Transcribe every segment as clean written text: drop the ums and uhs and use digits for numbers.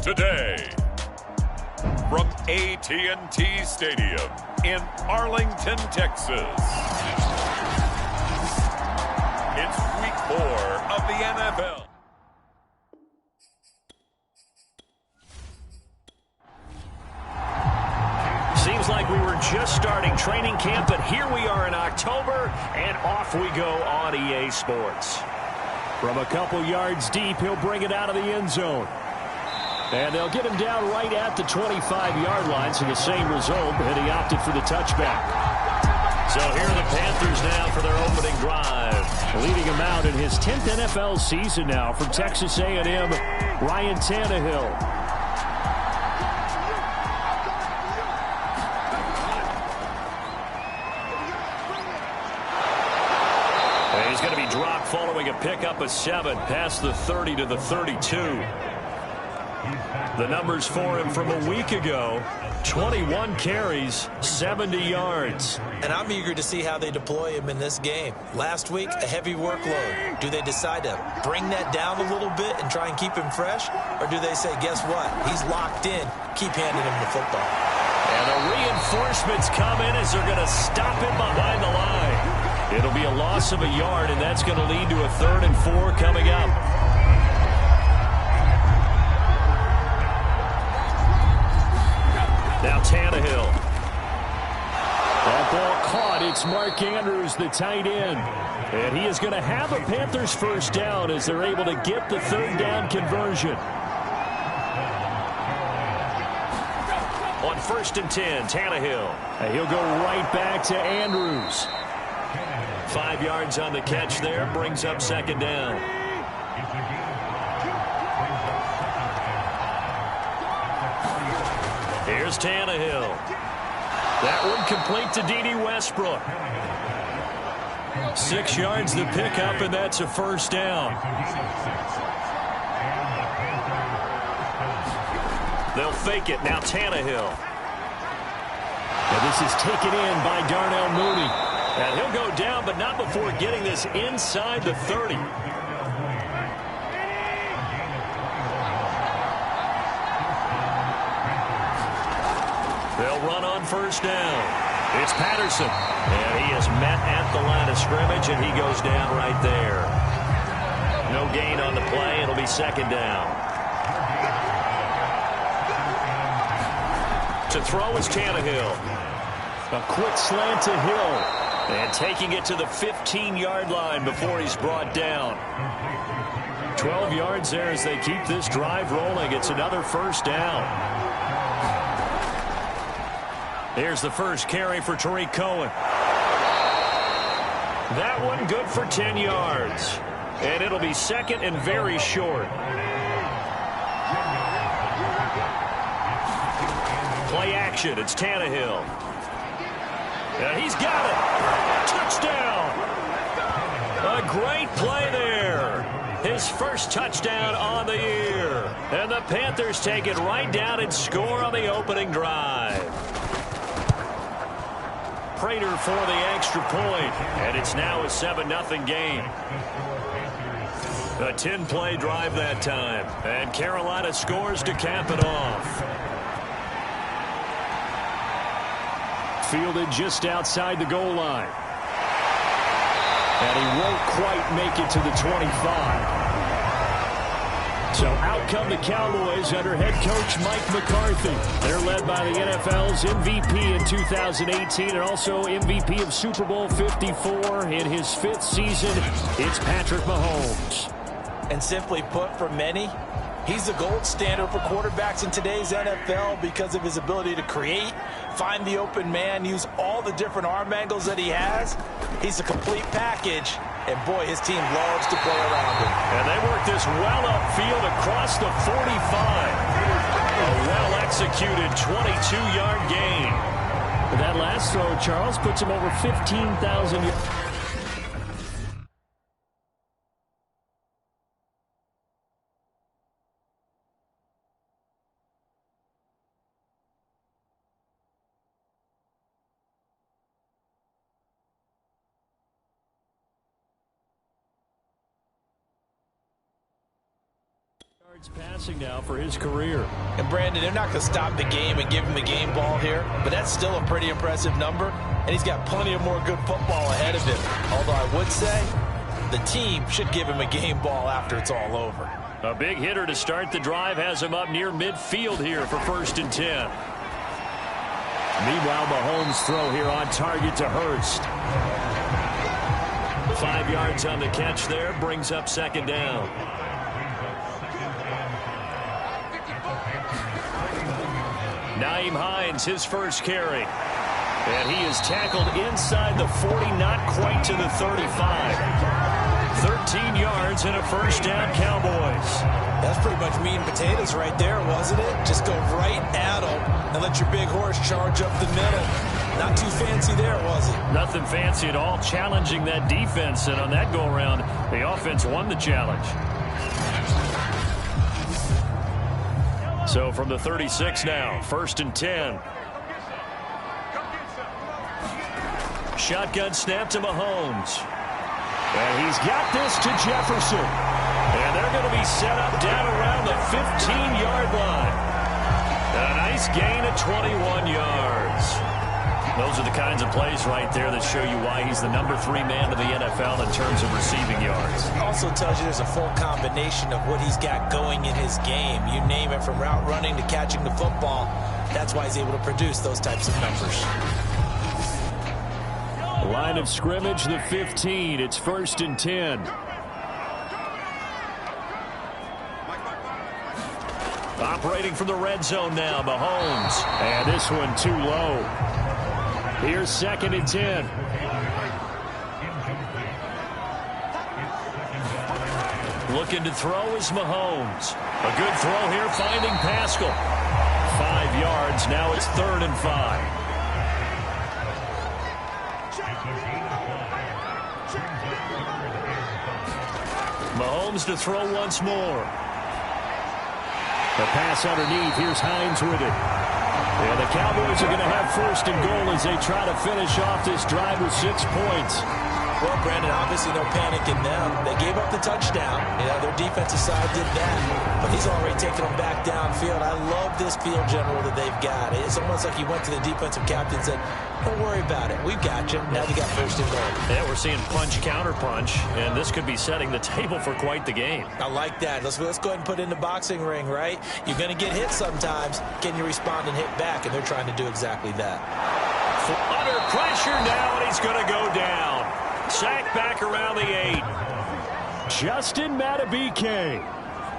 today. From AT&T Stadium in Arlington, Texas. It's week 4 of the NFL. Seems like we were just starting training camp, but here we are in October, and off we go on EA Sports. From a couple yards deep, he'll bring it out of the end zone. And they'll get him down right at the 25-yard line, so the same result, and he opted for the touchback. So here are the Panthers now for their opening drive. Leading him out in his 10th NFL season now from Texas A&M, Ryan Tannehill. He's going to be dropped following a pickup of 7 past the 30 to the 32. The numbers for him from a week ago, 21 carries, 70 yards. And I'm eager to see how they deploy him in this game. Last week, a heavy workload. Do they decide to bring that down a little bit and try and keep him fresh? Or do they say, guess what? He's locked in. Keep handing him the football. And the reinforcements come in as they're going to stop him behind the line. It'll be a loss of a yard, and that's going to lead to a 3rd and 4 coming up. Now Tannehill. That ball caught. It's Mark Andrews, the tight end. And he is going to have a Panthers first down as they're able to get the 3rd down conversion. On 1st and 10, Tannehill. And he'll go right back to Andrews. 5 yards on the catch there, brings up 2nd down. Here's Tannehill. That one complete to D.D. Westbrook. 6 yards the pickup, and that's a first down. They'll fake it. Now Tannehill. And this is taken in by Darnell Mooney. And he'll go down, but not before getting this inside the 30. They'll run on first down. It's Patterson. And he is met at the line of scrimmage, and he goes down right there. No gain on the play. It'll be 2nd down. To throw is Tannehill. A quick slant to Hill. And taking it to the 15-yard line before he's brought down. 12 yards there as they keep this drive rolling. It's another first down. Here's the first carry for Tariq Cohen. That one good for 10 yards. And it'll be 2nd and very short. Play action. It's Tannehill. And he's got it. Touchdown. A great play there. His first touchdown on the year. And the Panthers take it right down and score on the opening drive. Prater for the extra point. And it's now a 7-0 game. A 10-play drive that time. And Carolina scores to cap it off. Fielded just outside the goal line. And he won't quite make it to the 25. So out come the Cowboys under head coach Mike McCarthy. They're led by the NFL's MVP in 2018 and also MVP of Super Bowl 54 in his 5th season. It's Patrick Mahomes. And simply put, for many, he's the gold standard for quarterbacks in today's NFL because of his ability to create, find the open man, use all the different arm angles that he has. He's a complete package, and boy, his team loves to play around him. And they work this well upfield across the 45. A well-executed 22-yard gain. That last throw, Charles, puts him over 15,000 yards. Passing now for his career. And Brandon, they're not going to stop the game and give him the game ball here, but that's still a pretty impressive number, and he's got plenty of more good football ahead of him. Although I would say the team should give him a game ball after it's all over. A big hitter to start the drive has him up near midfield here for 1st and 10. Meanwhile, Mahomes' throw here on target to Hurst. 5 yards on the catch there, brings up 2nd down. Nyheim Hines, his first carry. And he is tackled inside the 40, not quite to the 35. 13 yards and a 1st down, Cowboys. That's pretty much meat and potatoes right there, wasn't it? Just go right at them and let your big horse charge up the middle. Not too fancy there, was it? Nothing fancy at all, challenging that defense. And on that go-around, the offense won the challenge. So from the 36 now, 1st and 10. Shotgun snap to Mahomes. And he's got this to Jefferson. And they're going to be set up down around the 15-yard line. A nice gain of 21 yards. Those are the kinds of plays right there that show you why he's the number 3 man in the NFL in terms of receiving yards. Also tells you there's a full combination of what he's got going in his game. You name it, from route running to catching the football. That's why he's able to produce those types of numbers. Line of scrimmage, the 15. It's 1st and 10. Operating from the red zone now, Mahomes. And this one too low. Here's 2nd and 10. Looking to throw is Mahomes. A good throw here, finding Pascal. 5 yards, now it's 3rd and 5. Mahomes to throw once more. The pass underneath. Here's Hines with it. And the Cowboys are going to have 1st and goal as they try to finish off this drive with 6 points. Well, Brandon, obviously no panic in them. They gave up the touchdown. You know, their defensive side did that. But he's already taken them back downfield. I love this field general that they've got. It's almost like he went to the defensive captain and said, don't worry about it. We've got you. Now they got 1st and goal. Yeah, we're seeing punch, counter punch, and this could be setting the table for quite the game. I like that. Let's go ahead and put it in the boxing ring, right? You're going to get hit sometimes. Can you respond and hit back? And they're trying to do exactly that. Under pressure now, and he's going to go down. Sacked back around the 8. Justin Madubuike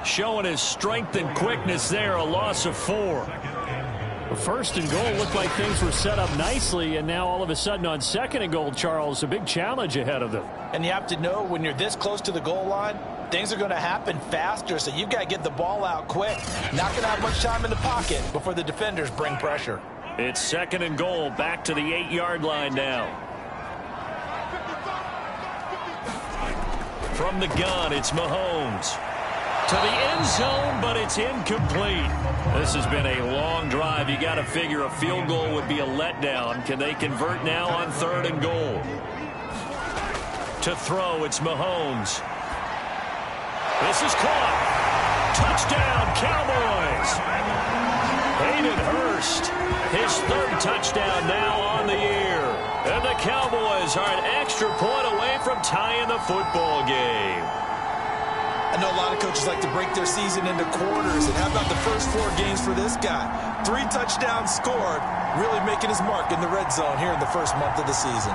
showing his strength and quickness there. A loss of 4. 1st and goal looked like things were set up nicely, and now all of a sudden on 2nd and goal, Charles, a big challenge ahead of them. And you have to know when you're this close to the goal line, things are going to happen faster, so you've got to get the ball out quick. Not going to have much time in the pocket before the defenders bring pressure. It's 2nd and goal, back to the 8-yard line now. From the gun, it's Mahomes. To the end zone, but it's incomplete. This has been a long drive. You got to figure a field goal would be a letdown. Can they convert now on 3rd and goal? To throw, it's Mahomes. This is caught. Touchdown, Cowboys. Hayden Hurst, his 3rd touchdown now on the year. And the Cowboys are an extra point away from tying the football game. I know a lot of coaches like to break their season into quarters. And how about the first 4 games for this guy? 3 touchdowns scored, really making his mark in the red zone here in the first month of the season.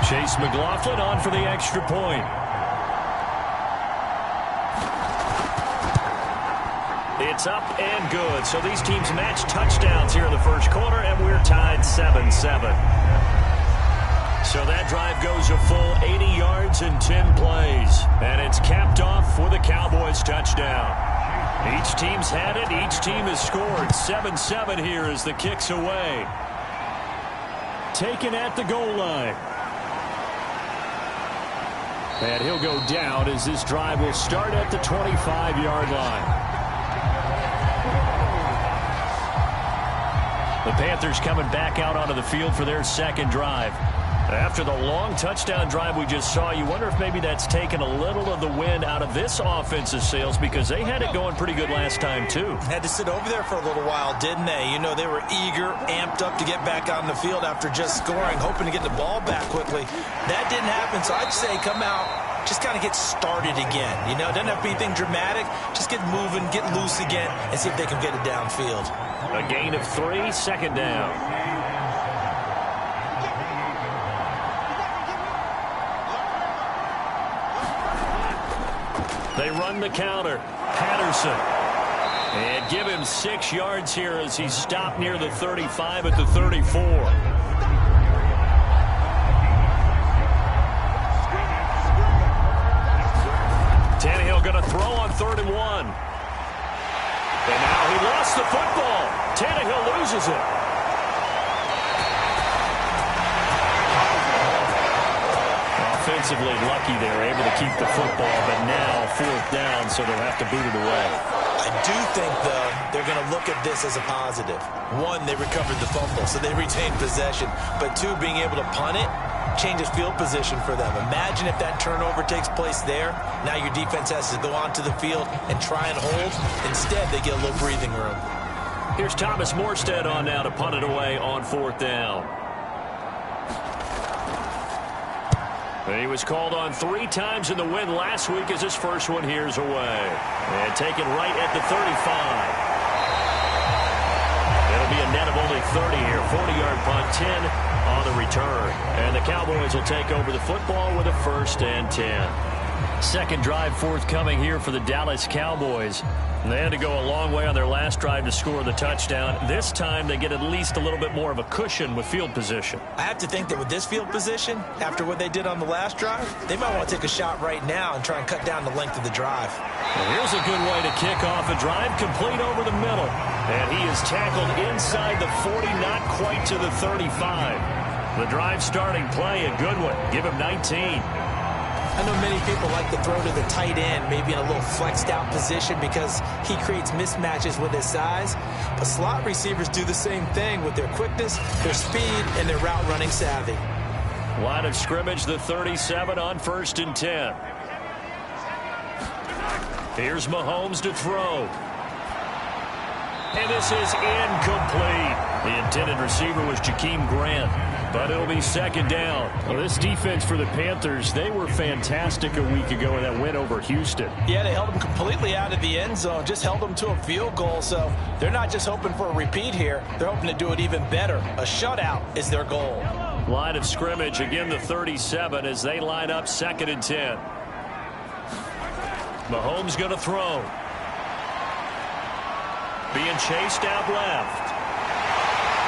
Chase McLaughlin on for the extra point. It's up and good. So these teams match touchdowns here in the first quarter, and we're tied 7-7. So that drive goes a full 80 yards and 10 plays. And it's capped off with a Cowboys touchdown. Each team's had it. Each team has scored. 7-7 here as the kick's away. Taken at the goal line. And he'll go down as this drive will start at the 25-yard line. The Panthers coming back out onto the field for their second drive. After the long touchdown drive we just saw, you wonder if maybe that's taken a little of the wind out of this offense's sails, because they had it going pretty good last time too. Had to sit over there for a little while, didn't they? You know, they were eager, amped up to get back out on the field after just scoring, hoping to get the ball back quickly. That didn't happen, so I'd say come out, just kind of get started again. You know, it doesn't have to be anything dramatic. Just get moving, get loose again, and see if they can get it downfield. A gain of 3, second down. They run the counter. Patterson. And give him 6 yards here as he stopped near the 35 at the 34. Tannehill going to throw on 3rd and 1. And now he lost the football. Tannehill loses it. Offensively lucky they were able to keep the football, but now 4th down, so they'll have to boot it away. I do think, though, they're going to look at this as a positive. 1, they recovered the fumble, so they retained possession. But 2, being able to punt it changes field position for them. Imagine if that turnover takes place there. Now your defense has to go onto the field and try and hold. Instead, they get a little breathing room. Here's Thomas Morstead on now to punt it away on 4th down. He was called on 3 times in the win last week as his first one here's away. And taken right at the 35. It'll be a net of only 30 here. 40-yard punt, 10 on the return. And the Cowboys will take over the football with a 1st and 10. Second drive forthcoming here for the Dallas Cowboys. They had to go a long way on their last drive to score the touchdown. This time they get at least a little bit more of a cushion with field position. I have to think that with this field position, after what they did on the last drive, they might want to take a shot right now and try and cut down the length of the drive. Well, here's a good way to kick off a drive, complete over the middle. And he is tackled inside the 40, not quite to the 35. The drive starting play, a good one. Give him 19. I know many people like to throw to the tight end, maybe in a little flexed out position because he creates mismatches with his size. But slot receivers do the same thing with their quickness, their speed, and their route running savvy. Line of scrimmage, the 37 on 1st and 10. Here's Mahomes to throw. And this is incomplete. The intended receiver was Jakeem Grant. But it'll be 2nd down. Well, this defense for the Panthers, they were fantastic a week ago in that win over Houston. Yeah, they held them completely out of the end zone, just held them to a field goal. So they're not just hoping for a repeat here. They're hoping to do it even better. A shutout is their goal. Line of scrimmage, again the 37 as they line up 2nd and 10. Mahomes going to throw. Being chased out left.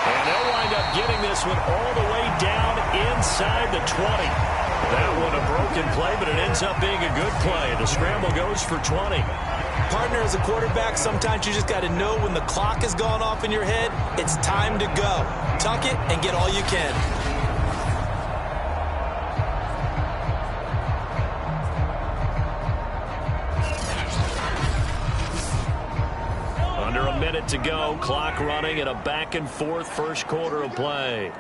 And they'll wind up getting this one all the way down inside the 20. That one a broken play, but it ends up being a good play. The scramble goes for 20. Partner, as a quarterback, sometimes you just got to know when the clock has gone off in your head, it's time to go. Tuck it and get all you can. Under a minute to go, clock running in a back-and-forth first quarter of play.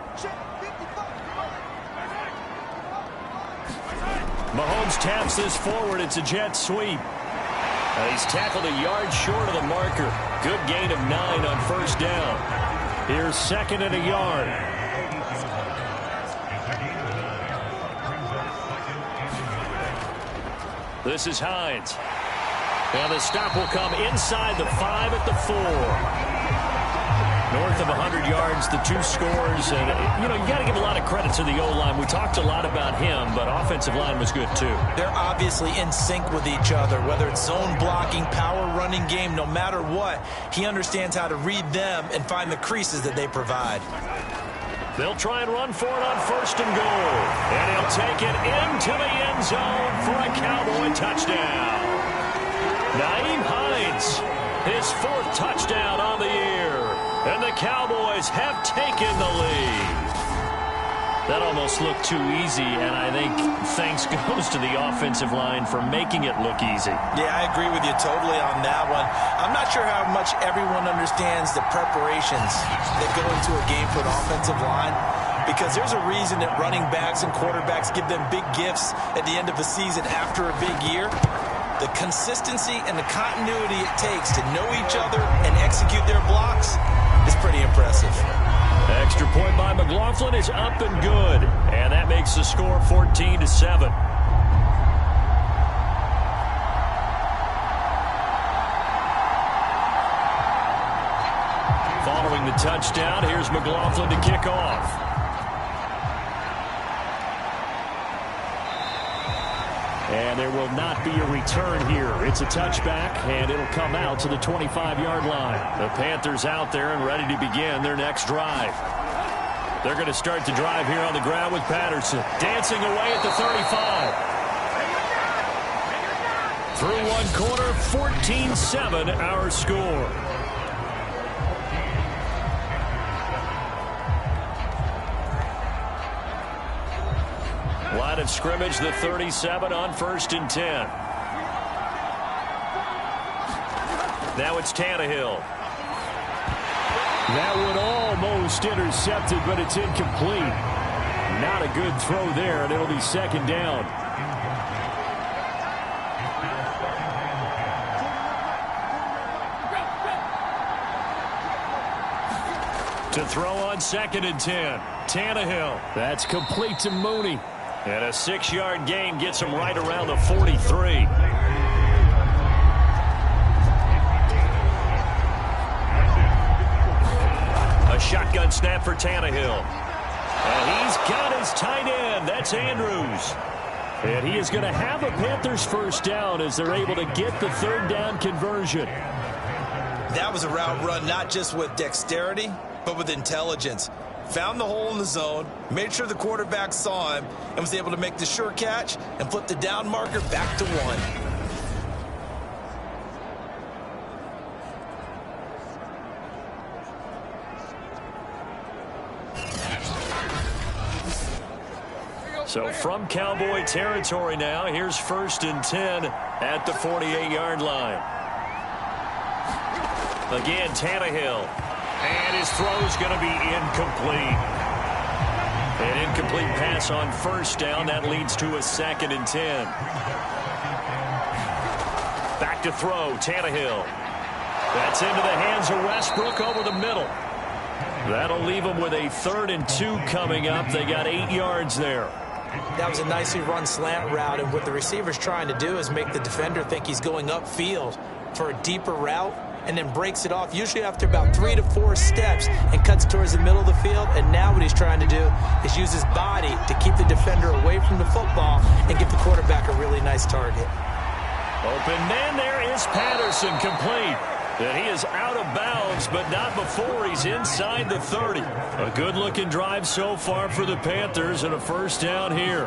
Mahomes taps this forward. It's a jet sweep. He's tackled a yard short of the marker. Good gain of 9 on 1st down. Here's 2nd and a yard. This is Hines. And the stop will come inside the 5 at the 4. North of 100 yards, the 2 scores. And, you know, you got to give a lot of credit to the O-line. We talked a lot about him, but offensive line was good, too. They're obviously in sync with each other, whether it's zone blocking, power running game, no matter what. He understands how to read them and find the creases that they provide. They'll try and run for it on 1st and goal. And he'll take it into the end zone for a Cowboy touchdown. Nyheim Hines, his 4th touchdown on the year. And the Cowboys have taken the lead. That almost looked too easy, and I think thanks goes to the offensive line for making it look easy. Yeah, I agree with you totally on that one. I'm not sure how much everyone understands the preparations that go into a game for an offensive line, because there's a reason that running backs and quarterbacks give them big gifts at the end of the season after a big year. The consistency and the continuity it takes to know each other and execute their blocks is pretty impressive. Extra point by McLaughlin is up and good, and that makes the score 14-7. Following the touchdown, here's McLaughlin to kick off. And there will not be a return here. It's a touchback, and it'll come out to the 25-yard line. The Panthers out there and ready to begin their next drive. They're going to start the drive here on the ground with Patterson. Dancing away at the 35. Through one quarter, 14-7 our score. Line of scrimmage, the 37 on 1st and 10. Now it's Tannehill. That one almost intercepted, but it's incomplete. Not a good throw there, and it'll be 2nd down. To throw on 2nd and 10. Tannehill. That's complete to Mooney. And a 6-yard gain gets him right around the 43. A shotgun snap for Tannehill. And he's got his tight end. That's Andrews. And he is going to have a Panthers first down as they're able to get the 3rd down conversion. That was a route run not just with dexterity, but with intelligence. Found the hole in the zone, made sure the quarterback saw him, and was able to make the sure catch and flip the down marker back to 1. So from Cowboy territory now, here's 1st and 10 at the 48-yard line. Again, Tannehill. And his throw's going to be incomplete. An incomplete pass on 1st down. That leads to a 2nd and 10. Back to throw, Tannehill. That's into the hands of Westbrook over the middle. That'll leave them with a 3rd and 2 coming up. They got 8 yards there. That was a nicely run slant route, and what the receiver's trying to do is make the defender think he's going upfield for a deeper route, and then breaks it off, usually after about 3 to 4 steps, and cuts towards the middle of the field. And now what he's trying to do is use his body to keep the defender away from the football and give the quarterback a really nice target. Open man there is Patterson, complete. And he is out of bounds, but not before he's inside the 30. A good-looking drive so far for the Panthers, and a 1st down here.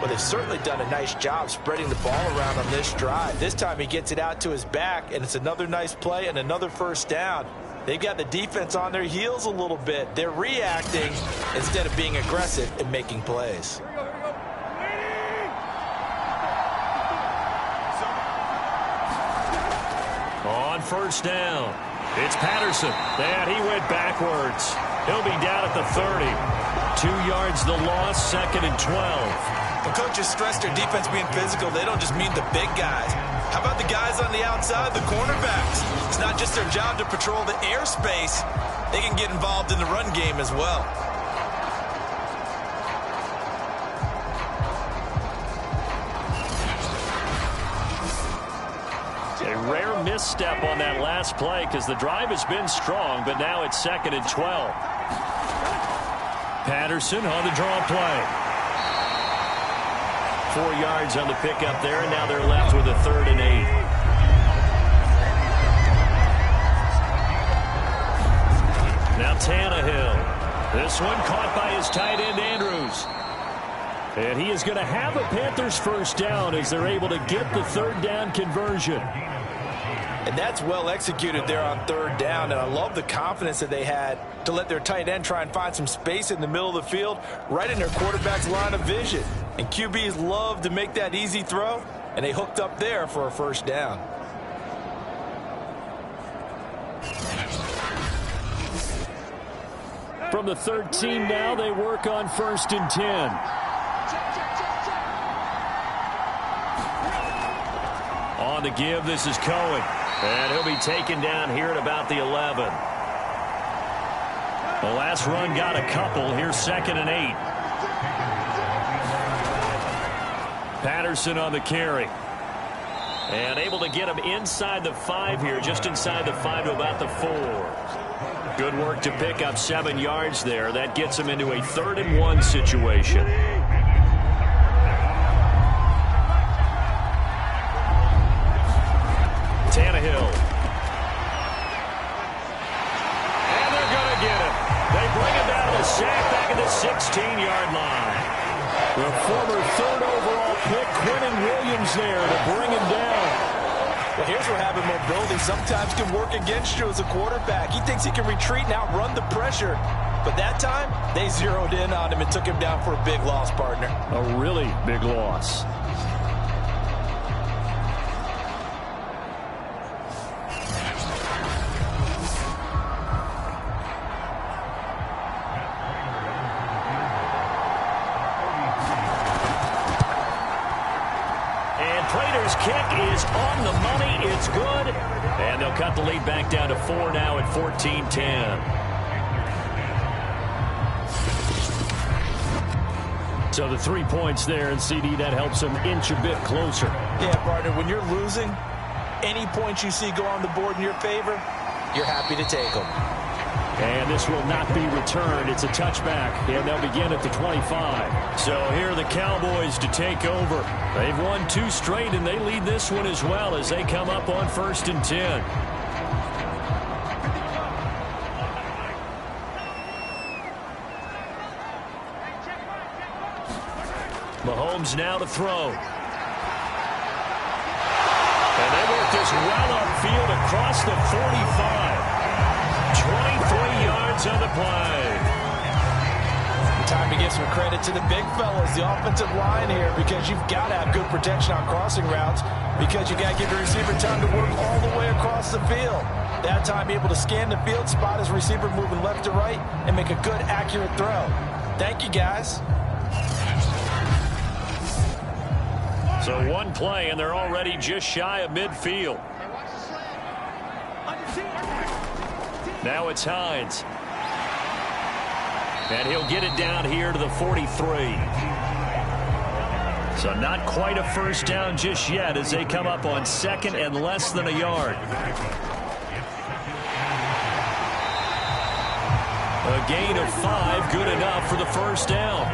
Well, they've certainly done a nice job spreading the ball around on this drive. This time he gets it out to his back, and it's another nice play and another 1st down. They've got the defense on their heels a little bit. They're reacting instead of being aggressive and making plays. On 1st down, it's Patterson. And he went backwards. He'll be down at the 30. 2 yards the loss, 2nd and 12. When coaches stress their defense being physical, they don't just mean the big guys. How about the guys on the outside, the cornerbacks? It's not just their job to patrol the airspace. They can get involved in the run game as well. A rare misstep on that last play because the drive has been strong, but now it's 2nd and 12. Patterson on the draw play. 4 yards on the pickup there, and now they're left with a 3rd and 8. Now Tannehill. This one caught by his tight end, Andrews. And he is going to have a Panthers first down as they're able to get the 3rd down conversion. And that's well executed there on third down. And I love the confidence that they had to let their tight end try and find some space in the middle of the field, right in their quarterback's line of vision. And QBs love to make that easy throw, and they hooked up there for a first down. From the 13 now, they work on 1st and 10. On the give, this is Cohen. And he'll be taken down here at about the 11. The last run got a couple. Here's 2nd and 8. Patterson on the carry. And able to get him inside the 5 here, just inside the 5 to about the 4. Good work to pick up 7 yards there. That gets him into a 3rd and 1 situation. Tannehill. And they're going to get him. They bring him down to the sack back at the 16-yard line. The former 3rd overall pick, Quentin Williams there to bring him down. Well, here's where having mobility sometimes can work against you as a quarterback. He thinks he can retreat and outrun the pressure. But that time, they zeroed in on him and took him down for a big loss, partner. A really big loss. Kick is on the money. It's good. And they'll cut the lead back down to 4 now at 14-10. So the 3 points there, and CD, that helps them inch a bit closer. Yeah, partner, when you're losing, any points you see go on the board in your favor, you're happy to take them. And this will not be returned. It's a touchback, and they'll begin at the 25. So here are the Cowboys to take over. They've won 2 straight, and they lead this one as well as they come up on 1st and 10. Mahomes now to throw. And they work this well upfield across the 45. 23 yards on the play. Time to give some credit to the big fellas, the offensive line here, because you've got to have good protection on crossing routes, because you got to give your receiver time to work all the way across the field. That time able to scan the field, spot his receiver moving left to right, and make a good, accurate throw. Thank you, guys. So 1 play, and they're already just shy of midfield. Now it's Hines. And he'll get it down here to the 43. So not quite a first down just yet as they come up on 2nd and less than a yard. A gain of 5, good enough for the first down.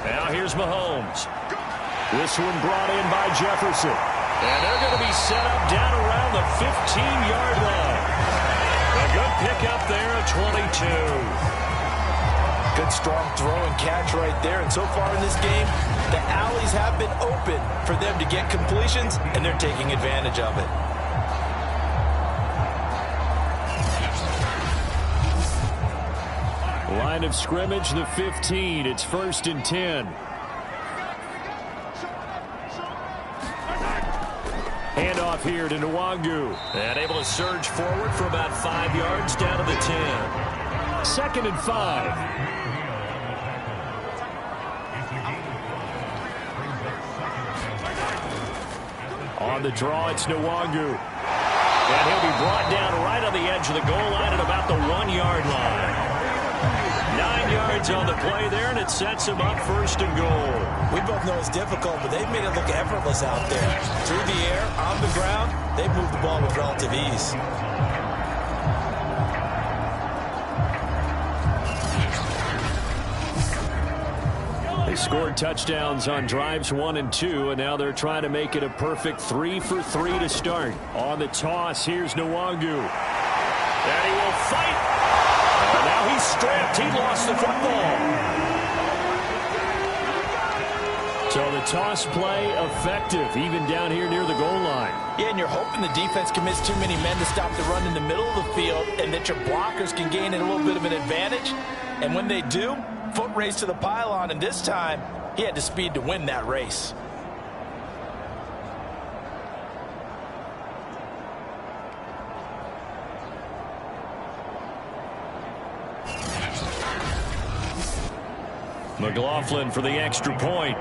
Now here's Mahomes. This one brought in by Jefferson. And they're going to be set up down around the 15-yard line. A good pickup there at 22. Good strong throw and catch right there. And so far in this game, the alleys have been open for them to get completions, and they're taking advantage of it. Line of scrimmage, the 15. It's 1st and 10. Handoff here to Nwangu. And able to surge forward for about 5 yards down to the 10. 2nd and 5. On the draw, it's Nwangu. And he'll be brought down right on the edge of the goal line at about the 1-yard line. 9 yards on the play there, and it sets him up 1st and goal. We both know it's difficult, but they've made it look effortless out there. Through the air, on the ground, they've moved the ball with relative ease. They scored touchdowns on drives 1 and 2, and now they're trying to make it a perfect 3 for 3 to start. On the toss, here's Nwangu. And he will fight. And now he's strapped. He lost the football. So the toss play effective, even down here near the goal line. Yeah, and you're hoping the defense commits too many men to stop the run in the middle of the field and that your blockers can gain a little bit of an advantage. And when they do, foot race to the pylon, and this time he had the speed to win that race. McLaughlin for the extra point.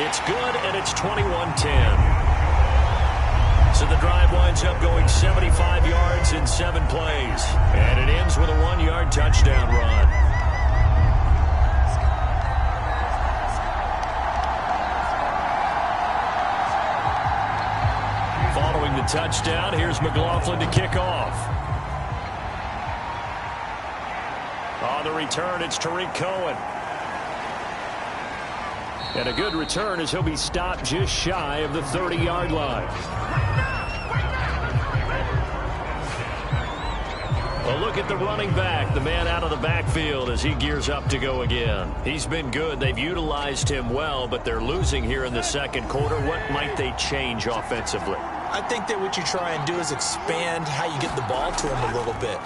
It's good, and it's 21-10. So the drive winds up going 75 yards in 7 plays. And it ends with a 1-yard touchdown run. Following the touchdown, here's McLaughlin to kick off. On the return, it's Tariq Cohen. And a good return as he'll be stopped just shy of the 30-yard line. A look at the running back, the man out of the backfield as he gears up to go again. He's been good. They've utilized him well, but they're losing here in the second quarter. What might they change offensively? I think that what you try and do is expand how you get the ball to him a little bit.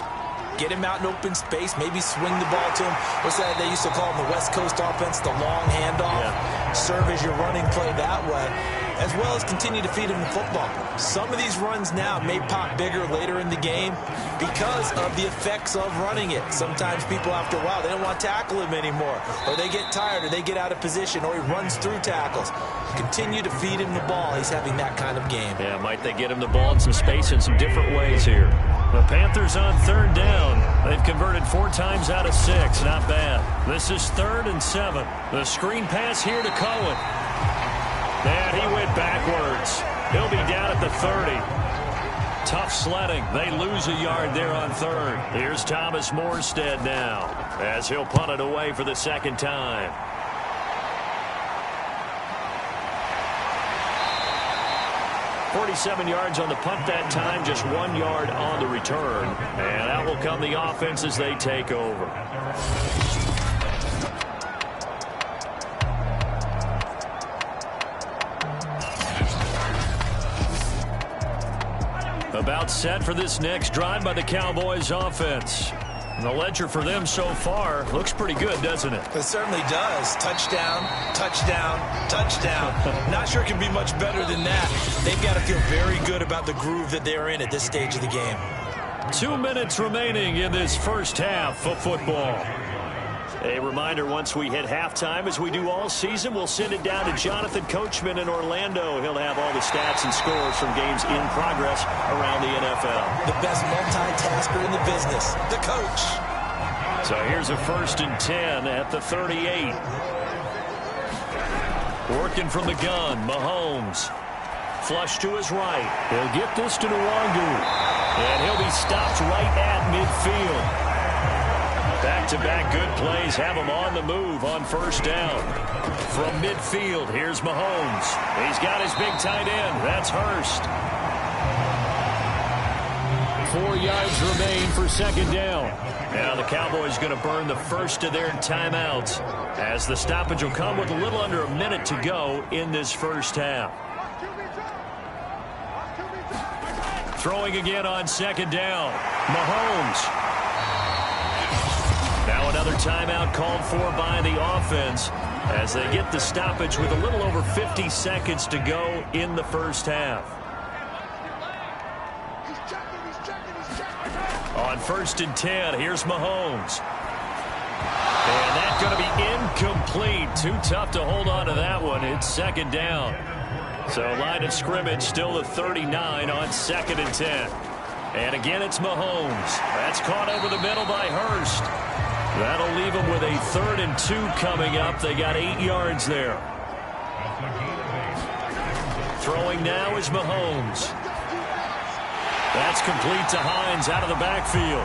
Get him out in open space, maybe swing the ball to him. What's that they used to call him, the West Coast offense, the long handoff. Yeah. Serve as your running play that way, as well as continue to feed him the football. Some of these runs now may pop bigger later in the game because of the effects of running it. Sometimes people, after a while, they don't want to tackle him anymore, or they get tired, or they get out of position, or he runs through tackles. Continue to feed him the ball. He's having that kind of game. Yeah, might they get him the ball in some space in some different ways here. The Panthers on 3rd down. They've converted 4 times out of 6. Not bad. This is 3rd and 7. The screen pass here to Cohen. And he went backwards. He'll be down at the 30. Tough sledding. They lose a yard there on 3rd. Here's Thomas Morstead now as he'll punt it away for the 2nd time. 47 yards on the punt that time, just 1 yard on the return. And out will come the offense as they take over. About set for this next drive by the Cowboys offense. The ledger for them so far looks pretty good, doesn't it? It certainly does. Touchdown, touchdown, touchdown. Not sure it can be much better than that. They've got to feel very good about the groove that they're in at this stage of the game. 2 minutes remaining in this first half of football. A reminder, once we hit halftime, as we do all season, we'll send it down to Jonathan Coachman in Orlando. He'll have all the stats and scores from games in progress around the NFL. The best multitasker in the business, the coach. So here's a 1st and 10 at the 38. Working from the gun, Mahomes. Flush to his right. He'll get this to Nwangu. And he'll be stopped right at midfield. Back-to-back good plays have him on the move on 1st down. From midfield, here's Mahomes. He's got his big tight end. That's Hurst. 4 yards remain for 2nd down. Now the Cowboys going to burn the first of their timeouts as the stoppage will come with a little under a minute to go in this first half. Throwing again on 2nd down. Mahomes. Now another timeout called for by the offense as they get the stoppage with a little over 50 seconds to go in the first half. On 1st and 10, here's Mahomes. And that's going to be incomplete. Too tough to hold on to that one. It's 2nd down. So line of scrimmage still at 39 on 2nd and 10. And again, it's Mahomes. That's caught over the middle by Hurst. That'll leave them with a 3rd and 2 coming up. They got 8 yards there. Throwing now is Mahomes. That's complete to Hines out of the backfield.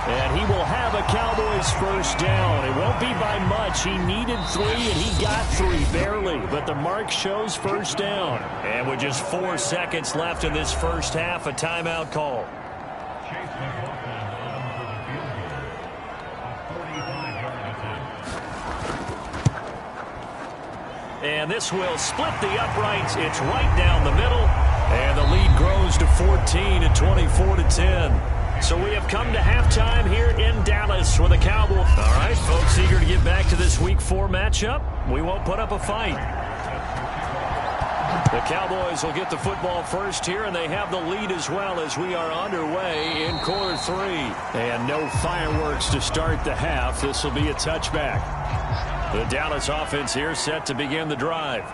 And he will have a Cowboys 1st down. It won't be by much. He needed 3, and he got 3, barely. But the mark shows 1st down. And with just 4 seconds left in this first half, a timeout call. and this will split the uprights. It's right down the middle, and the lead grows to 14 at 24-10. So we have come to halftime here in Dallas with the Cowboys. All right, folks, eager to get back to this Week 4 matchup. We won't put up a fight. The Cowboys will get the football first here, and they have the lead as well as we are underway in quarter 3. And no fireworks to start the half. This will be a touchback. The Dallas offense here set to begin the drive.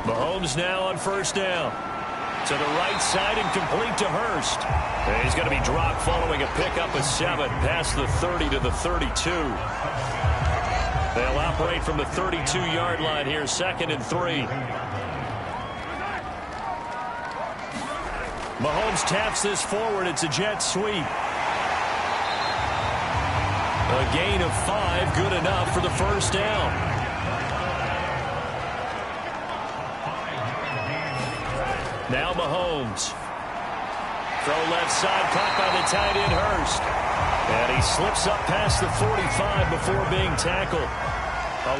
Mahomes now on first down. To the right side and complete to Hurst. And he's going to be dropped following a pickup of 7 past the 30 to the 32. They'll operate from the 32-yard line here, 2nd and 3. Mahomes taps this forward. It's a jet sweep. A gain of 5, good enough for the first down. Now Mahomes. Throw left side, caught by the tight end Hurst. And he slips up past the 45 before being tackled.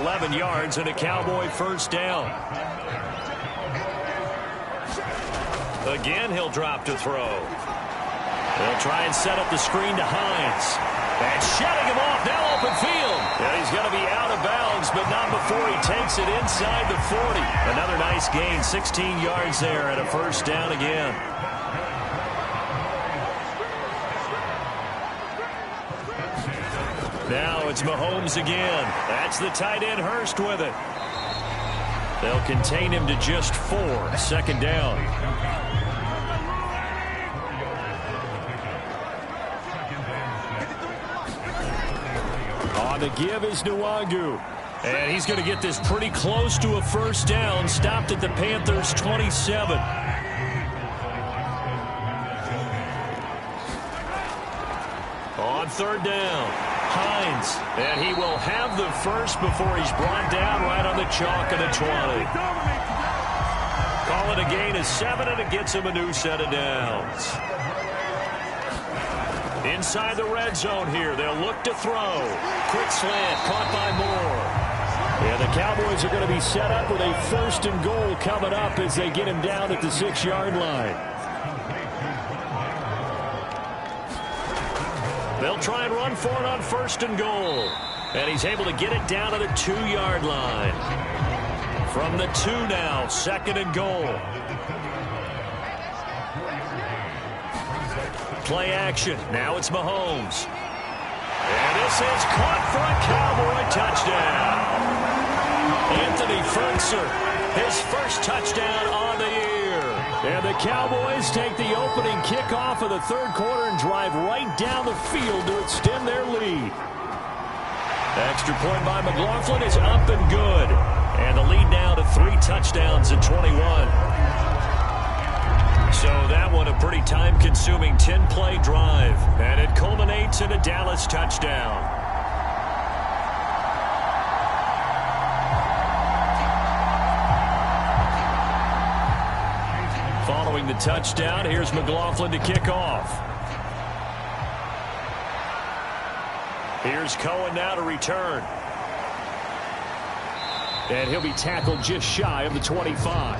11 yards and a Cowboy first down. Again, he'll drop to throw. They'll try and set up the screen to Hines. And shutting him off, now open field. And he's going to be out of bounds, but not before he takes it inside the 40. Another nice gain, 16 yards there and a first down again. Now it's Mahomes again. That's the tight end Hurst with it. They'll contain him to just 4. 2nd down. On the give is Nwangu. And he's going to get this pretty close to a first down. Stopped at the Panthers' 27. On 3rd down. Hines, and he will have the first before he's brought down right on the chalk of the 20. Call it a gain of 7, and it gets him a new set of downs. Inside the red zone here, they'll look to throw. Quick slant, caught by Moore. Yeah, the Cowboys are going to be set up with a 1st and goal coming up as they get him down at the 6-yard line. They'll try and run for it on 1st and goal. And he's able to get it down to the 2-yard line. From the 2 now, 2nd and goal. Play action. Now it's Mahomes. And this is caught for a Cowboy touchdown. Anthony Ferguson, his first touchdown on the year. And the Cowboys take the opening kickoff of the 3rd quarter and drive right down the field to extend their lead. Extra point by McLaughlin is up and good. And the lead now to 3 touchdowns at 21. So that one a pretty time-consuming 10-play drive. And it culminates in a Dallas touchdown. Following the touchdown, here's McLaughlin to kick off. Here's Cohen now to return. And he'll be tackled just shy of the 25.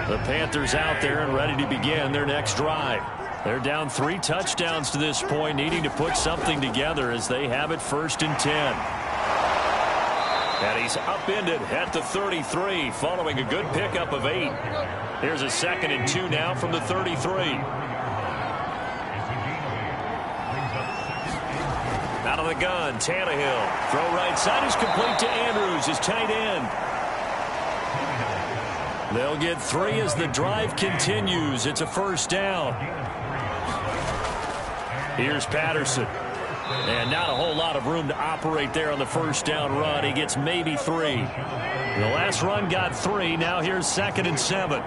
The Panthers out there and ready to begin their next drive. They're down 3 touchdowns to this point, needing to put something together as they have it 1st and 10. And he's upended at the 33 following a good pickup of 8. Here's a 2nd and 2 now from the 33. Out of the gun, Tannehill. Throw right side is complete to Andrews, his tight end. They'll get 3 as the drive continues. It's a first down. Here's Patterson. And not a whole lot of room to operate there on the first down run. He gets maybe 3. The last run got 3. Now here's 2nd and 7.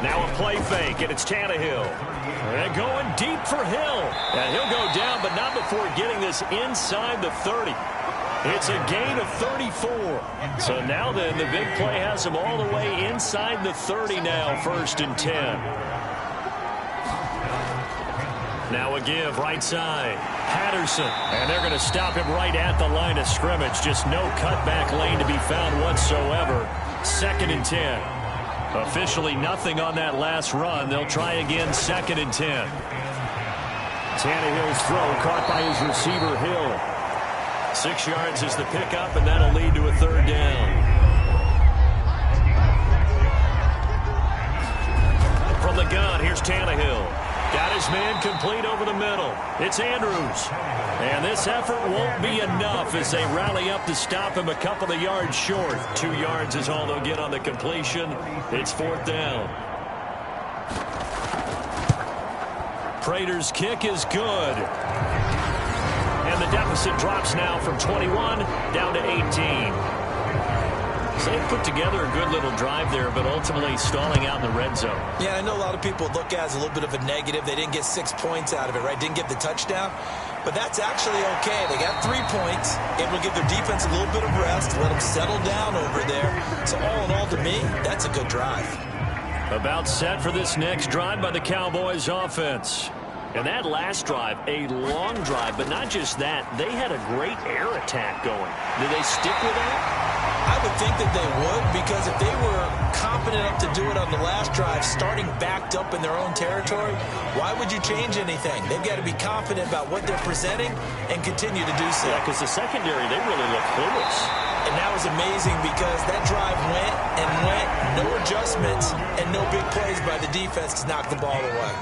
Now a play fake, and it's Tannehill. And going deep for Hill. And he'll go down, but not before getting this inside the 30. It's a gain of 34. So now then, the big play has him all the way inside the 30 now, 1st and 10. Now a give right side. Patterson. And they're going to stop him right at the line of scrimmage. Just no cutback lane to be found whatsoever. 2nd and 10. Officially nothing on that last run. They'll try again 2nd and 10. Tannehill's throw caught by his receiver Hill. 6 yards is the pickup, and that'll lead to a 3rd down. From the gun, here's Tannehill. Got his man complete over the middle. It's Andrews. And this effort won't be enough as they rally up to stop him a couple of yards short. 2 yards is all they'll get on the completion. It's 4th down. Prater's kick is good. And the deficit drops now from 21 down to 18. So they put together a good little drive there, but ultimately stalling out in the red zone. Yeah, I know a lot of people look at it as a little bit of a negative. They didn't get 6 points out of it, right? Didn't get the touchdown. But that's actually okay. They got 3 points. Able to give their defense a little bit of rest, let them settle down over there. So all in all, to me, that's a good drive. About set for this next drive by the Cowboys offense. And that last drive, a long drive, but not just that. They had a great air attack going. Did they stick with that? I would think that they would, because if they were confident enough to do it on the last drive, starting backed up in their own territory, why would you change anything? They've got to be confident about what they're presenting and continue to do so. Yeah, because the secondary, they really look clueless. And that was amazing because that drive went and went, no adjustments, and no big plays by the defense to knock the ball away.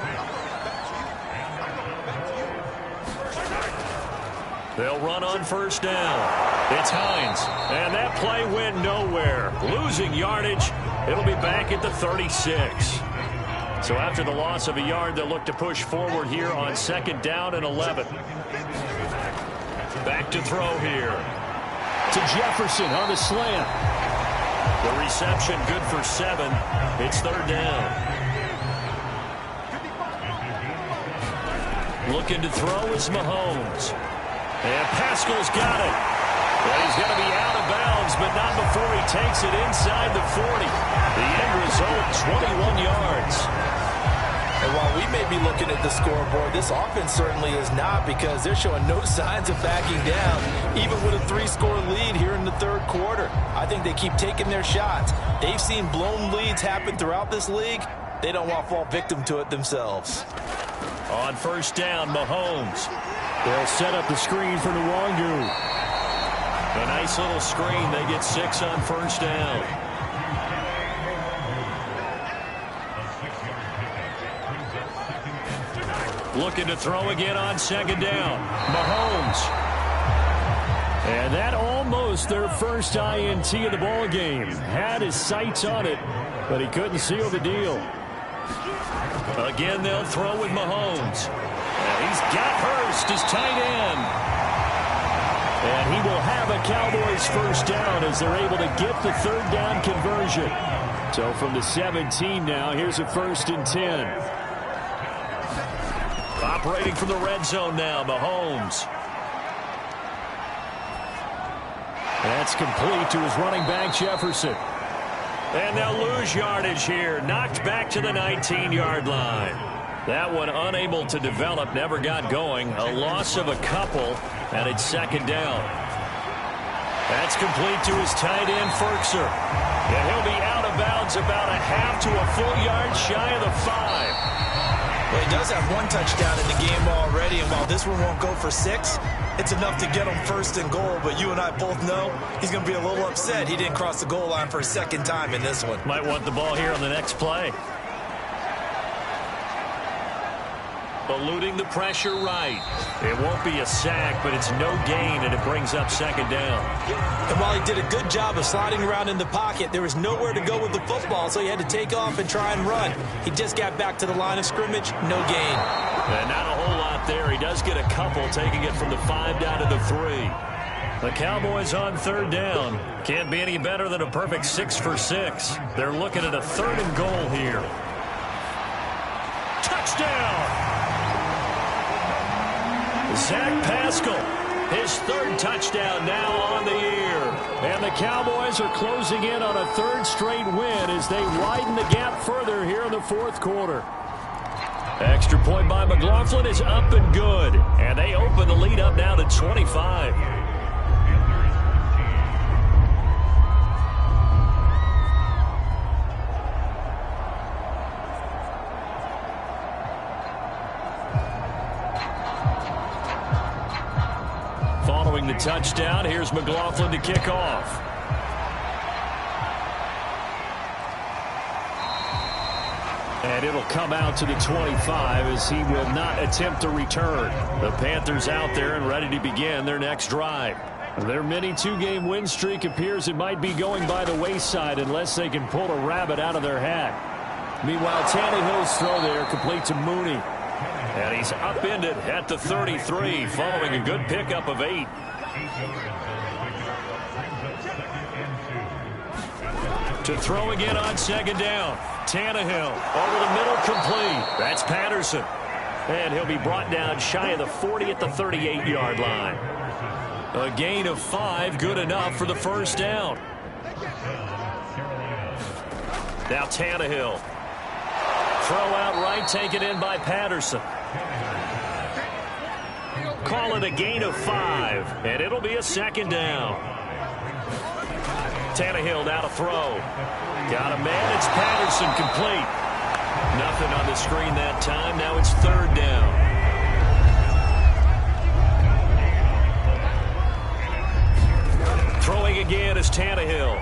They'll run on 1st down. It's Hines. And that play went nowhere. Losing yardage. It'll be back at the 36. So after the loss of a yard, they'll look to push forward here on 2nd down and 11. Back to throw here. To Jefferson on the slant. The reception good for 7. It's 3rd down. Looking to throw is Mahomes. And Pascal's got it. Well, he's going to be out of bounds, but not before he takes it inside the 40. The end result, 21 yards. And while we may be looking at the scoreboard, this offense certainly is not, because they're showing no signs of backing down, even with a 3-score lead here in the 3rd quarter. I think they keep taking their shots. They've seen blown leads happen throughout this league. They don't want to fall victim to it themselves. On 1st down, Mahomes. They'll set up the screen for Nwangu. A nice little screen. They get 6 on 1st down. Looking to throw again on 2nd down. Mahomes. And that almost their first INT of the ball game. Had his sights on it, but he couldn't seal the deal. Again, they'll throw with Mahomes. And he's got Hurst, his tight end. And he will have a Cowboys 1st down as they're able to get the 3rd down conversion. So from the 17 now, here's a 1st and 10. Operating from the red zone now, Mahomes. That's complete to his running back, Jefferson. And they'll lose yardage here. Knocked back to the 19-yard line. That one unable to develop, never got going. A loss of a couple, and it's 2nd down. That's complete to his tight end, Ferkser. And he'll be out of bounds about a half to a full yard shy of the 5. Well, he does have 1 touchdown in the game already, and while this one won't go for 6, it's enough to get him 1st and goal. But you and I both know he's going to be a little upset he didn't cross the goal line for a 2nd time in this one. Might want the ball here on the next play. Eluding the pressure right. It won't be a sack, but it's no gain, and it brings up 2nd down. And while he did a good job of sliding around in the pocket, there was nowhere to go with the football, so he had to take off and try and run. He just got back to the line of scrimmage, no gain. And not a whole lot there. He does get a couple, taking it from the 5 down to the 3. The Cowboys on 3rd down. Can't be any better than a perfect 6 for 6. They're looking at a 3rd and goal here. Touchdown! Zach Pascal, his 3rd touchdown now on the year. And the Cowboys are closing in on a 3rd straight win as they widen the gap further here in the 4th quarter. Extra point by McLaughlin is up and good. And they open the lead up now to 25. Following the touchdown, here's McLaughlin to kick off. And it'll come out to the 25 as he will not attempt a return. The Panthers out there and ready to begin their next drive. Their mini two-game win streak appears it might be going by the wayside unless they can pull a rabbit out of their hat. Meanwhile, Tannehill's throw there complete to Mooney. And he's upended at the 33 following a good pickup of 8. To throw again on second down. Tannehill over the middle, complete. That's Patterson. And he'll be brought down shy of the 40 at the 38-yard line. A gain of 5, good enough for the first down. Now Tannehill. Throw out right, taken in by Patterson. Call it a gain of 5, and it'll be a second down. Tannehill now to throw. Got a man, it's Patterson, complete. Nothing on the screen that time, now it's third down. Throwing again is Tannehill.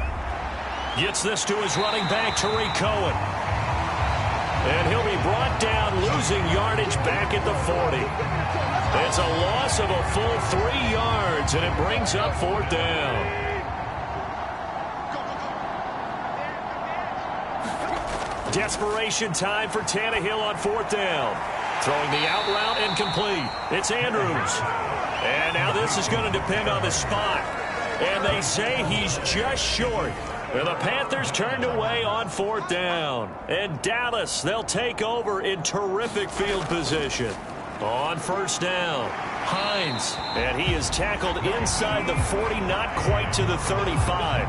Gets this to his running back, Tariq Cohen. And he'll be brought down, losing yardage back at the 40. It's a loss of a full 3 yards, and it brings up fourth down. Desperation time for Tannehill on fourth down. Throwing the out route, incomplete. It's Andrews. And now this is going to depend on the spot. And they say he's just short. And the Panthers turned away on fourth down. And Dallas, they'll take over in terrific field position. On first down, Hines. And he is tackled inside the 40, not quite to the 35.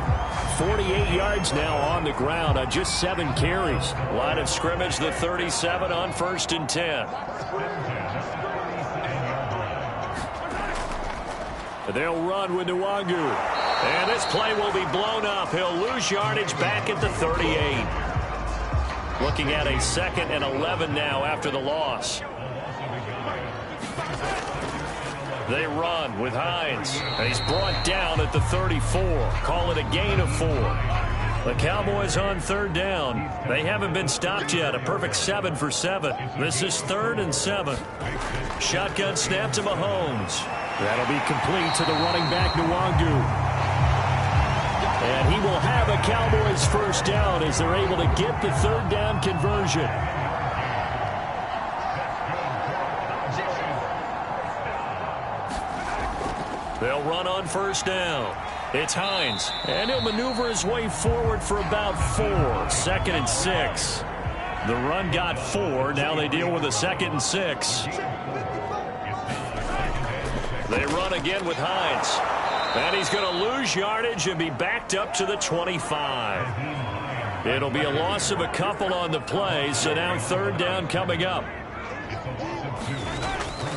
48 yards now on the ground on just 7 carries. Line of scrimmage, the 37 on first and 10. They'll run with Nwangu. And this play will be blown up. He'll lose yardage back at the 38. Looking at a 2nd and 11 now after the loss. They run with Hines. And he's brought down at the 34. Call it a gain of 4. The Cowboys on third down. They haven't been stopped yet. A perfect 7 for 7. This is 3rd and 7. Shotgun snap to Mahomes. That'll be complete to the running back, Nwangu. And he will have a Cowboys first down as they're able to get the third down conversion. They'll run on first down. It's Hines. And he'll maneuver his way forward for about 4. 2nd and 6. The run got 4. Now they deal with a 2nd and 6. They run again with Hines. And he's going to lose yardage and be backed up to the 25. It'll be a loss of a couple on the play, so now third down coming up.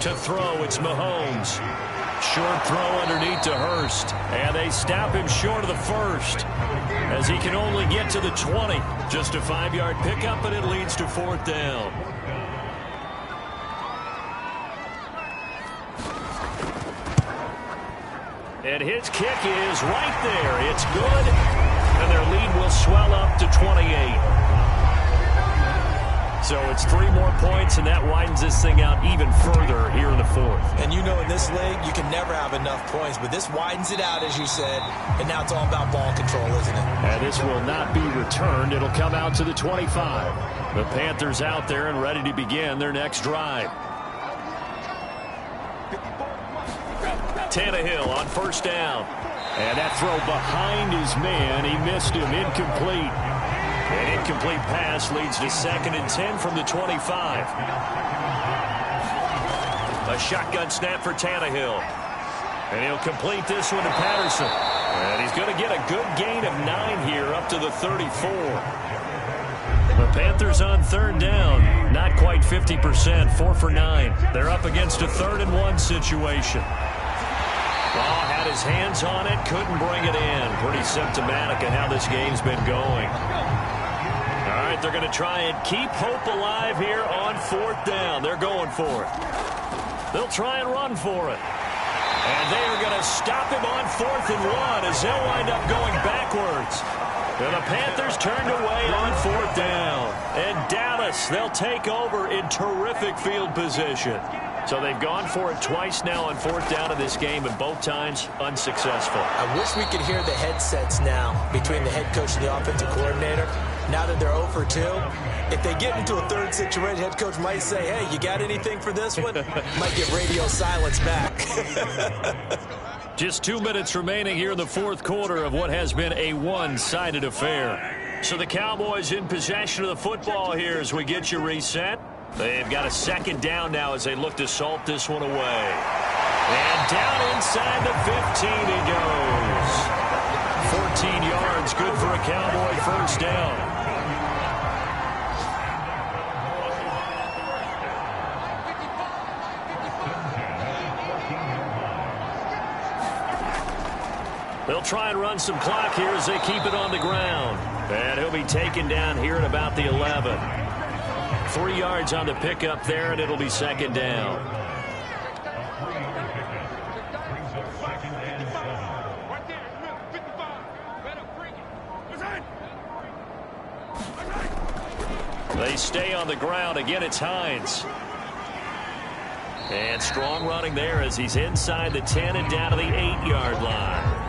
To throw, it's Mahomes. Short throw underneath to Hurst. And they stop him short of the first, as he can only get to the 20. Just a 5-yard pickup, and it leads to fourth down. And his kick is right there. It's good. And their lead will swell up to 28. So it's 3 more points, and that widens this thing out even further here in the fourth. And you know, in this league, you can never have enough points, but this widens it out, as you said, and now it's all about ball control, isn't it? And this will not be returned. It'll come out to the 25. The Panthers out there and ready to begin their next drive. Tannehill on first down. And that throw behind his man. He missed him. Incomplete. An incomplete pass leads to 2nd and 10 from the 25. A shotgun snap for Tannehill. And he'll complete this one to Patterson. And he's going to get a good gain of 9 here up to the 34. The Panthers on third down. Not quite 50%, 4 for 9. They're up against a 3rd-and-1 situation. Ball had his hands on it, couldn't bring it in. Pretty symptomatic of how this game's been going. All right, they're going to try and keep hope alive here on 4th down. They're going for it. They'll try and run for it. And they are going to stop him on 4th and 1 as they'll wind up going backwards. And the Panthers turned away on 4th down. And Dallas, they'll take over in terrific field position. So they've gone for it twice now on 4th down in this game, and both times unsuccessful. I wish we could hear the headsets now between the head coach and the offensive coordinator. Now that they're 0 for 2, if they get into a 3rd situation, head coach might say, hey, you got anything for this one? Might get radio silence back. Just 2 minutes remaining here in the 4th quarter of what has been a one-sided affair. So the Cowboys in possession of the football here as we get you reset. They've got a 2nd down now as they look to salt this one away. And down inside the 15 he goes. 14 yards, good for a Cowboy 1st down. They'll try and run some clock here as they keep it on the ground. And he'll be taken down here at about the 11. 3 yards on the pickup there, and it'll be 2nd down. They stay on the ground. Again, it's Hines. And strong running there as he's inside the 10 and down to the 8-yard line.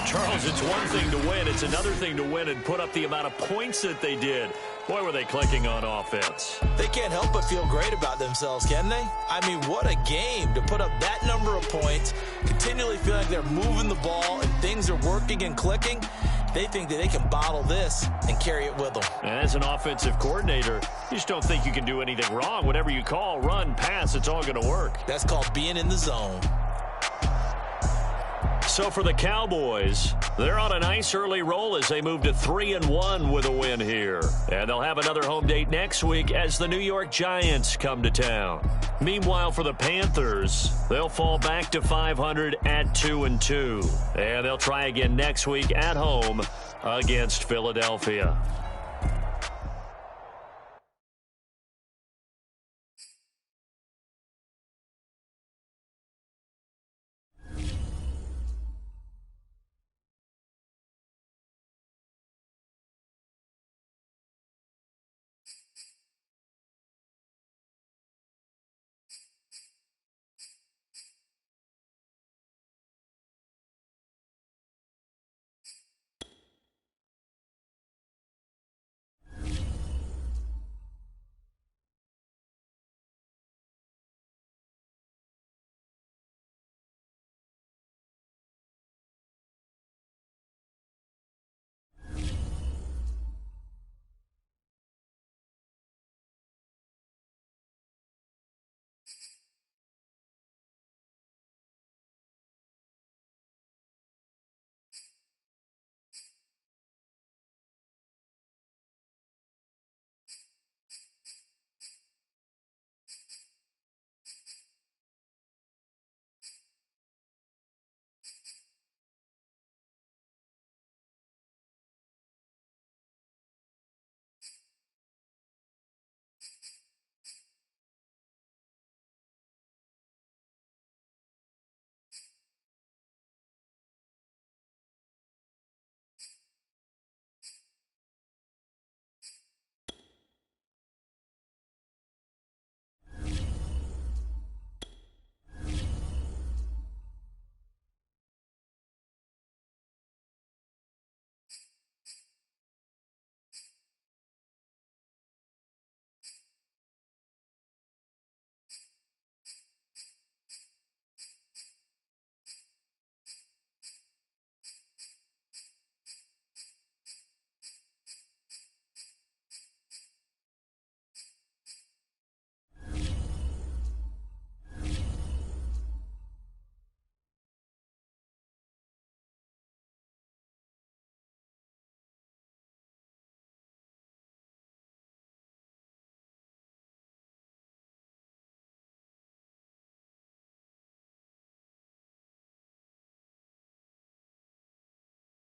Charles, it's one thing to win. It's another thing to win and put up the amount of points that they did. Boy, were they clicking on offense. They can't help but feel great about themselves, can they? I mean, what a game to put up that number of points, continually feeling like they're moving the ball and things are working and clicking. They think that they can bottle this and carry it with them. And as an offensive coordinator, you just don't think you can do anything wrong. Whatever you call, run, pass, it's all going to work. That's called being in the zone. So for the Cowboys, they're on a nice early roll as they move to 3-1 with a win here. And they'll have another home date next week as the New York Giants come to town. Meanwhile, for the Panthers, they'll fall back to 500 at 2-2. And they'll try again next week at home against Philadelphia.